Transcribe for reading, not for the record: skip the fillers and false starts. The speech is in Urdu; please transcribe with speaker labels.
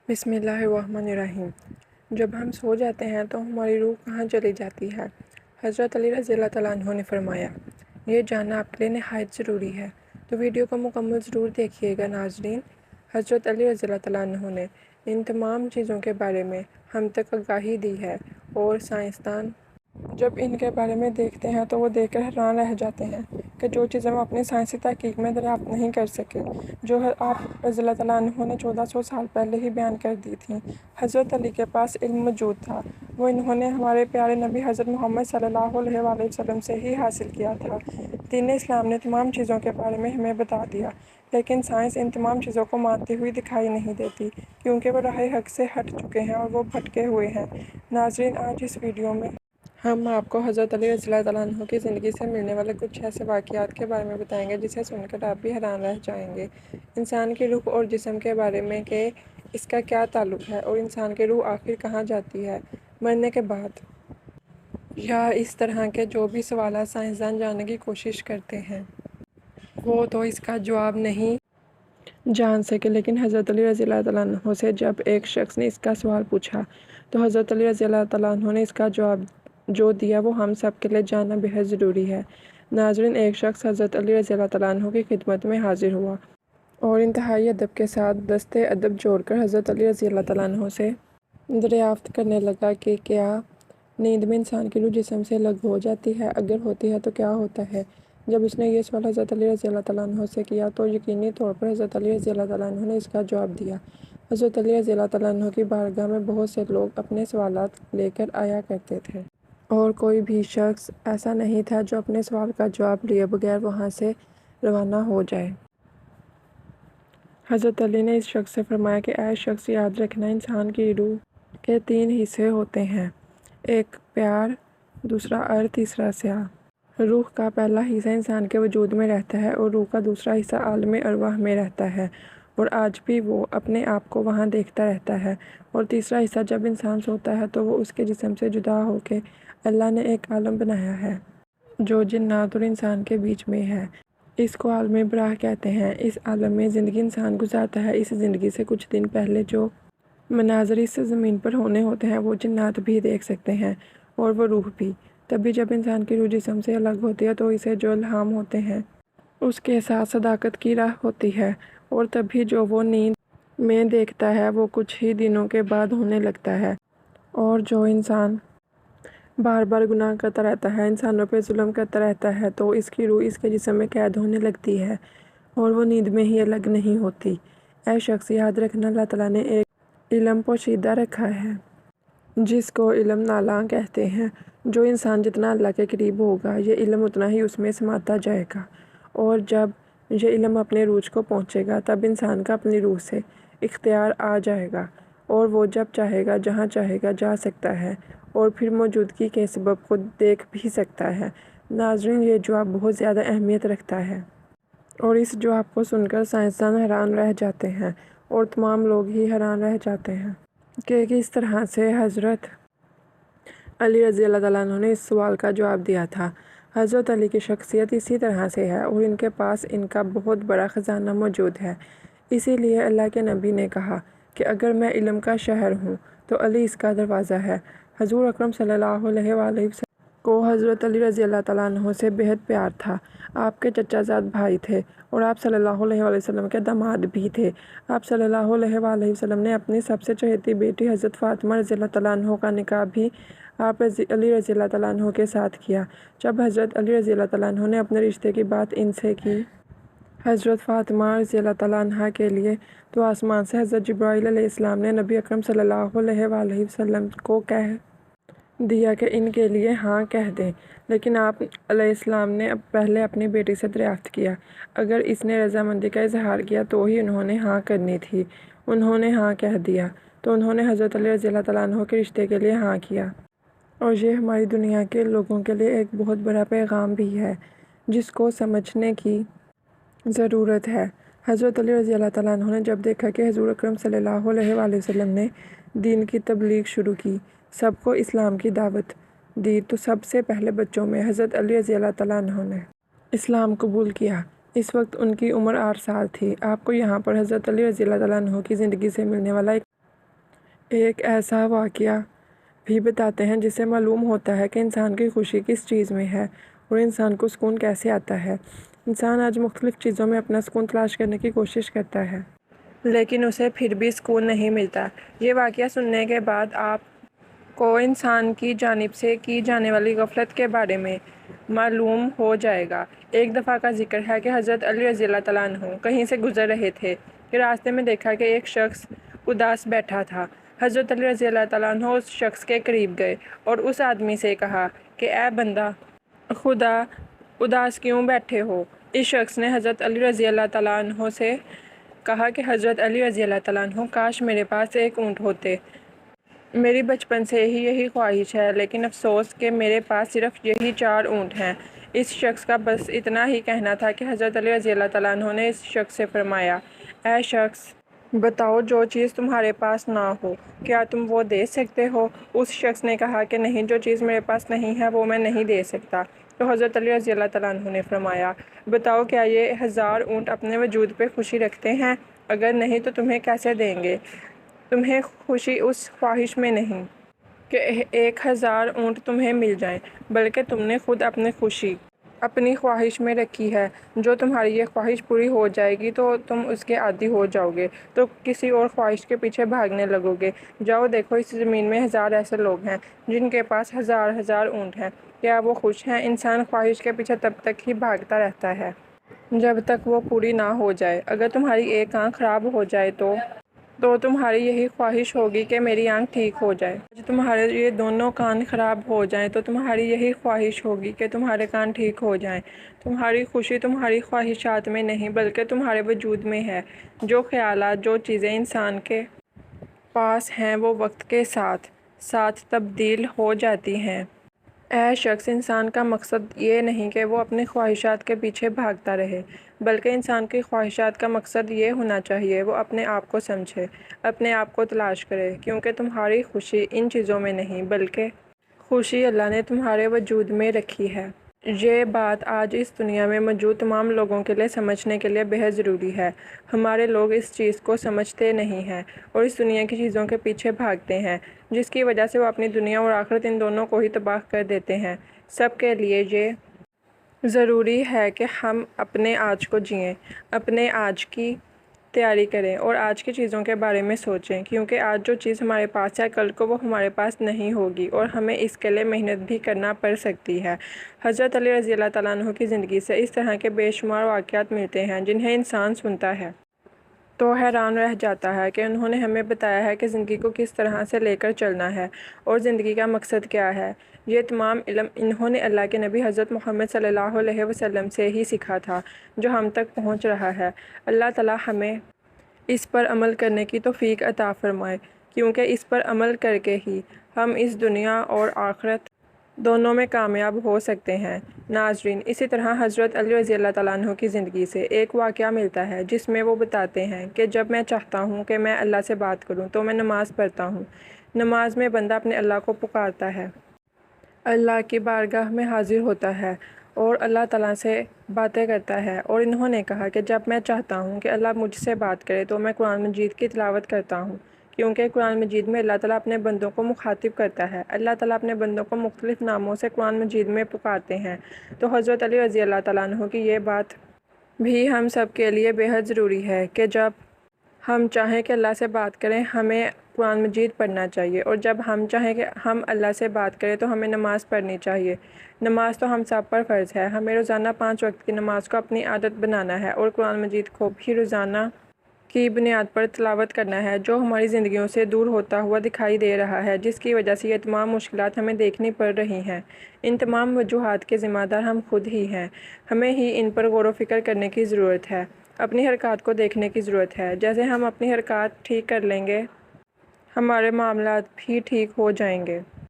Speaker 1: بسم اللہ الرحمن الرحیم۔ جب ہم سو جاتے ہیں تو ہماری روح کہاں چلی جاتی ہے؟ حضرت علی رضی اللہ تعالیٰ عنہ نے فرمایا، یہ جاننا آپ کے لیے نہایت ضروری ہے، تو ویڈیو کو مکمل ضرور دیکھیے گا ناظرین۔ حضرت علی رضی اللہ تعالیٰ عنہ نے ان تمام چیزوں کے بارے میں ہم تک آگاہی دی ہے، اور سائنسدان جب ان کے بارے میں دیکھتے ہیں تو وہ دیکھ کر حیران رہ جاتے ہیں کہ جو چیزیں وہ اپنی سائنسی تحقیق میں دریافت نہیں کر سکے، جو آپ رضی اللہ تعالیٰ عنہ نے 1400 سال پہلے ہی بیان کر دی تھیں۔ حضرت علی کے پاس علم موجود تھا، وہ انہوں نے ہمارے پیارے نبی حضرت محمد صلی اللہ علیہ وآلہ وسلم سے ہی حاصل کیا تھا۔ دین اسلام نے تمام چیزوں کے بارے میں ہمیں بتا دیا، لیکن سائنس ان تمام چیزوں کو مانتی ہوئی دکھائی نہیں دیتی، کیونکہ وہ راہ حق سے ہٹ چکے ہیں اور وہ بھٹکے ہوئے ہیں۔ ناظرین، آج اس ویڈیو میں ہم آپ کو حضرت علی رضی اللہ تعالیٰ عنہ کی زندگی سے ملنے والے کچھ ایسے واقعات کے بارے میں بتائیں گے جسے سن کر آپ بھی حیران رہ جائیں گے۔ انسان کی روح اور جسم کے بارے میں کہ اس کا کیا تعلق ہے، اور انسان کی روح آخر کہاں جاتی ہے مرنے کے بعد، یا اس طرح کے جو بھی سوالات سائنسدان جاننے کی کوشش کرتے ہیں، وہ تو اس کا جواب نہیں جان سکے۔ لیکن حضرت علی رضی اللہ تعالیٰ عنہ سے جب ایک شخص نے اس کا سوال پوچھا تو حضرت علی رضی اللہ تعالیٰ عنہ نے اس کا جواب جو دیا وہ ہم سب کے لیے جاننا بہت ضروری ہے۔ ناظرین، ایک شخص حضرت علی رضی اللہ تعالیٰ عنہ کی خدمت میں حاضر ہوا اور انتہائی ادب کے ساتھ دستے ادب جوڑ کر حضرت علی رضی اللہ تعالیٰ عنہ سے دریافت کرنے لگا کہ کیا نیند میں انسان کی روح جسم سے الگ ہو جاتی ہے؟ اگر ہوتی ہے تو کیا ہوتا ہے؟ جب اس نے یہ سوال حضرت علی رضی اللہ تعالیٰ عنہ سے کیا تو یقینی طور پر حضرت علی رضی اللہ تعالیٰ عنہ نے اس کا جواب دیا۔ حضرت علی رضی اللہ تعالیٰ عنہ کی بارگاہ میں بہت سے لوگ اپنے سوالات لے کر آیا کرتے تھے، اور کوئی بھی شخص ایسا نہیں تھا جو اپنے سوال کا جواب لیے بغیر وہاں سے روانہ ہو جائے۔ حضرت علی نے اس شخص سے فرمایا کہ اے شخص، یاد رکھنا، انسان کی روح کے 3 حصے ہوتے ہیں، ایک پیار، دوسرا ارض، تیسرا سیاہ۔ روح کا پہلا حصہ انسان کے وجود میں رہتا ہے اور روح کا دوسرا حصہ عالم ارواح میں رہتا ہے، اور آج بھی وہ اپنے آپ کو وہاں دیکھتا رہتا ہے، اور تیسرا حصہ جب انسان سوتا ہے تو وہ اس کے جسم سے جدا ہو کے اللہ نے ایک عالم بنایا ہے جو جنات اور انسان کے بیچ میں ہے۔ اس کو عالم براہ کہتے ہیں۔ اس عالم میں زندگی انسان گزارتا ہے۔ اس زندگی سے کچھ دن پہلے جو مناظر اس زمین پر ہونے ہوتے ہیں وہ جنات بھی دیکھ سکتے ہیں، اور وہ روح بھی۔ تبھی جب انسان کی روح جسم سے الگ ہوتی ہے تو اسے جو الہام ہوتے ہیں اس کے ساتھ صداقت کی راہ ہوتی ہے، اور تبھی جو وہ نیند میں دیکھتا ہے وہ کچھ ہی دنوں کے بعد ہونے لگتا ہے، اور جو انسان بار بار گناہ کرتا رہتا ہے، انسانوں پہ ظلم کرتا رہتا ہے، تو اس کی روح اس کے جسم میں قید ہونے لگتی ہے، اور وہ نیند میں ہی الگ نہیں ہوتی۔ اے شخص، یاد رکھنا، اللہ تعالیٰ نے ایک علم پوشیدہ رکھا ہے جس کو علم نالا کہتے ہیں۔ جو انسان جتنا اللہ کے قریب ہوگا یہ علم اتنا ہی اس میں سماتا جائے گا، اور جب یہ علم اپنے عروج کو پہنچے گا تب انسان کا اپنی روح سے اختیار آ جائے گا، اور وہ جب چاہے گا جہاں چاہے گا جا سکتا ہے، اور پھر موجودگی کے سبب کو دیکھ بھی سکتا ہے۔ ناظرین، یہ جواب بہت زیادہ اہمیت رکھتا ہے، اور اس جواب کو سن کر سائنسدان حیران رہ جاتے ہیں، اور تمام لوگ ہی حیران رہ جاتے ہیں کہ کس طرح سے حضرت علی رضی اللہ تعالیٰ عنہ نے اس سوال کا جواب دیا تھا۔ حضرت علی کی شخصیت اسی طرح سے ہے، اور ان کے پاس ان کا بہت بڑا خزانہ موجود ہے۔ اسی لیے اللہ کے نبی نے کہا کہ اگر میں علم کا شہر ہوں تو علی اس کا دروازہ ہے۔ حضور اکرم صلی اللہ علیہ وآلہ وسلم کو حضرت علی رضی اللہ تعالیٰ عنہ سے بہت پیار تھا۔ آپ کے چچا زاد بھائی تھے، اور آپ صلی اللہ علیہ وآلہ وسلم کے داماد بھی تھے۔ آپ صلی اللہ علیہ وآلہ وسلم نے اپنی سب سے چہیتی بیٹی حضرت فاطمہ رضی اللہ تعالیٰ عنہ کا نکاح بھی آپ علی رضی اللہ تعالیٰ عنہ کے ساتھ کیا۔ جب حضرت علی رضی اللہ تعالیٰ عنہ نے اپنے رشتے کی بات ان سے کی حضرت فاطمہ رضی اللہ تعالیٰ عنہ کے لیے، تو آسمان سے حضرت جبرائیل علیہ السلام نے نبی اکرم صلی اللہ علیہ وآلہ وسلم کو کہہ دیا کہ ان کے لیے ہاں کہہ دیں، لیکن آپ علیہ السلام نے پہلے اپنی بیٹی سے دریافت کیا۔ اگر اس نے رضامندی کا اظہار کیا تو ہی انہوں نے ہاں کرنی تھی۔ انہوں نے ہاں کہہ دیا تو انہوں نے حضرت علی رضی اللہ تعالیٰ عنہ کے رشتے کے لیے ہاں کیا، اور یہ ہماری دنیا کے لوگوں کے لیے ایک بہت بڑا پیغام بھی ہے جس کو سمجھنے کی ضرورت ہے۔ حضرت علی رضی اللہ تعالیٰ عنہ نے جب دیکھا کہ حضور اکرم صلی اللہ علیہ وآلہ وسلم نے دین کی تبلیغ شروع کی، سب کو اسلام کی دعوت دی، تو سب سے پہلے بچوں میں حضرت علی رضی اللہ تعالیٰ عنہ نے اسلام قبول کیا۔ اس وقت ان کی عمر 8 سال تھی۔ آپ کو یہاں پر حضرت علی رضی اللہ تعالیٰ عنہ کی زندگی سے ملنے والا ایک ایک ایسا واقعہ بھی بتاتے ہیں جس سے معلوم ہوتا ہے کہ انسان کی خوشی کس چیز میں ہے اور انسان کو سکون کیسے آتا ہے۔ انسان آج مختلف چیزوں میں اپنا سکون تلاش کرنے کی کوشش کرتا ہے، لیکن اسے پھر بھی سکون نہیں ملتا۔ یہ واقعہ سننے کے بعد آپ کو انسان کی جانب سے کی جانے والی غفلت کے بارے میں معلوم ہو جائے گا۔ ایک دفعہ کا ذکر ہے کہ حضرت علی رضی اللہ تعالیٰ عنہ کہیں سے گزر رہے تھے کہ راستے میں دیکھا کہ ایک شخص اداس بیٹھا تھا۔ حضرت علی رضی اللہ تعالیٰ عنہ اس شخص کے قریب گئے اور اس آدمی سے کہا کہ اے بندہ خدا، اداس کیوں بیٹھے ہو؟ اس شخص نے حضرت علی رضی اللہ تعالیٰ عنہ سے کہا کہ حضرت علی رضی اللہ تعالیٰ عنہ، کاش میرے پاس ایک اونٹ ہوتے۔ میری بچپن سے ہی یہی خواہش ہے، لیکن افسوس کہ میرے پاس صرف یہی 4 اونٹ ہیں۔ اس شخص کا بس اتنا ہی کہنا تھا کہ حضرت علی رضی اللہ تعالیٰ عنہ نے اس شخص سے فرمایا، اے شخص، بتاؤ جو چیز تمہارے پاس نہ ہو، کیا تم وہ دے سکتے ہو؟ اس شخص نے کہا کہ نہیں، جو چیز میرے پاس نہیں ہے وہ میں نہیں دے سکتا۔ تو حضرت علی رضی اللہ تعالیٰ عنہ نے فرمایا، بتاؤ کیا یہ 1000 اونٹ اپنے وجود پہ خوشی رکھتے ہیں؟ اگر نہیں تو تمہیں کیسے دیں گے؟ تمہیں خوشی اس خواہش میں نہیں کہ 1000 اونٹ تمہیں مل جائیں، بلکہ تم نے خود اپنی خوشی اپنی خواہش میں رکھی ہے۔ جو تمہاری یہ خواہش پوری ہو جائے گی تو تم اس کے عادی ہو جاؤ گے، تو کسی اور خواہش کے پیچھے بھاگنے لگو گے۔ جاؤ دیکھو، اس زمین میں 1000 ایسے لوگ ہیں جن کے پاس 1000 اونٹ ہیں، کیا وہ خوش ہیں؟ انسان خواہش کے پیچھے تب تک ہی بھاگتا رہتا ہے جب تک وہ پوری نہ ہو جائے۔ اگر تمہاری ایک آنکھ خراب ہو جائے تو تمہاری یہی خواہش ہوگی کہ میری آنکھ ٹھیک ہو جائے۔ جب تمہارے یہ دونوں کان خراب ہو جائیں تو تمہاری یہی خواہش ہوگی کہ تمہارے کان ٹھیک ہو جائیں۔ تمہاری خوشی تمہاری خواہشات میں نہیں بلکہ تمہارے وجود میں ہے۔ جو خیالات، جو چیزیں انسان کے پاس ہیں وہ وقت کے ساتھ ساتھ تبدیل ہو جاتی ہیں۔ اے شخص، انسان کا مقصد یہ نہیں کہ وہ اپنی خواہشات کے پیچھے بھاگتا رہے، بلکہ انسان کی خواہشات کا مقصد یہ ہونا چاہیے وہ اپنے آپ کو سمجھے، اپنے آپ کو تلاش کرے، کیونکہ تمہاری خوشی ان چیزوں میں نہیں بلکہ خوشی اللہ نے تمہارے وجود میں رکھی ہے۔ یہ بات آج اس دنیا میں موجود تمام لوگوں کے لیے سمجھنے کے لیے بہت ضروری ہے۔ ہمارے لوگ اس چیز کو سمجھتے نہیں ہیں اور اس دنیا کی چیزوں کے پیچھے بھاگتے ہیں، جس کی وجہ سے وہ اپنی دنیا اور آخرت ان دونوں کو ہی تباہ کر دیتے ہیں۔ سب کے لیے یہ ضروری ہے کہ ہم اپنے آج کو جئیں، اپنے آج کی تیاری کریں اور آج کی چیزوں کے بارے میں سوچیں، کیونکہ آج جو چیز ہمارے پاس ہے کل کو وہ ہمارے پاس نہیں ہوگی اور ہمیں اس کے لیے محنت بھی کرنا پڑ سکتی ہے۔ حضرت علی رضی اللہ تعالیٰ عنہ کی زندگی سے اس طرح کے بے شمار واقعات ملتے ہیں جنہیں انسان سنتا ہے تو حیران رہ جاتا ہے کہ انہوں نے ہمیں بتایا ہے کہ زندگی کو کس طرح سے لے کر چلنا ہے اور زندگی کا مقصد کیا ہے۔ یہ تمام علم انہوں نے اللہ کے نبی حضرت محمد صلی اللہ علیہ وسلم سے ہی سیکھا تھا جو ہم تک پہنچ رہا ہے۔ اللہ تعالیٰ ہمیں اس پر عمل کرنے کی توفیق عطا فرمائے، کیونکہ اس پر عمل کر کے ہی ہم اس دنیا اور آخرت دونوں میں کامیاب ہو سکتے ہیں۔ ناظرین، اسی طرح حضرت علی رضی اللہ تعالیٰ عنہ کی زندگی سے ایک واقعہ ملتا ہے جس میں وہ بتاتے ہیں کہ جب میں چاہتا ہوں کہ میں اللہ سے بات کروں تو میں نماز پڑھتا ہوں۔ نماز میں بندہ اپنے اللہ کو پکارتا ہے، اللہ کی بارگاہ میں حاضر ہوتا ہے اور اللہ تعالیٰ سے باتیں کرتا ہے۔ اور انہوں نے کہا کہ جب میں چاہتا ہوں کہ اللہ مجھ سے بات کرے تو میں قرآن مجید کی تلاوت کرتا ہوں، کیونکہ قرآن مجید میں اللہ تعالیٰ اپنے بندوں کو مخاطب کرتا ہے۔ اللہ تعالیٰ اپنے بندوں کو مختلف ناموں سے قرآن مجید میں پکارتے ہیں۔ تو حضرت علی رضی اللہ تعالیٰ عنہ کی یہ بات بھی ہم سب کے لیے بہت ضروری ہے کہ جب ہم چاہیں کہ اللہ سے بات کریں ہمیں قرآن مجید پڑھنا چاہیے، اور جب ہم چاہیں کہ ہم اللہ سے بات کریں تو ہمیں نماز پڑھنی چاہیے۔ نماز تو ہم سب پر فرض ہے۔ ہمیں روزانہ 5 وقت کی نماز کو اپنی عادت بنانا ہے اور قرآن مجید کو بھی روزانہ کی بنیاد پر تلاوت کرنا ہے، جو ہماری زندگیوں سے دور ہوتا ہوا دکھائی دے رہا ہے، جس کی وجہ سے یہ تمام مشکلات ہمیں دیکھنی پڑ رہی ہیں۔ ان تمام وجوہات کے ذمہ دار ہم خود ہی ہیں۔ ہمیں ہی ان پر غور و فکر کرنے کی ضرورت ہے، اپنی حرکات کو دیکھنے کی ضرورت ہے۔ جیسے ہم اپنی حرکات ٹھیک کر لیں گے، ہمارے معاملات بھی ٹھیک ہو جائیں گے۔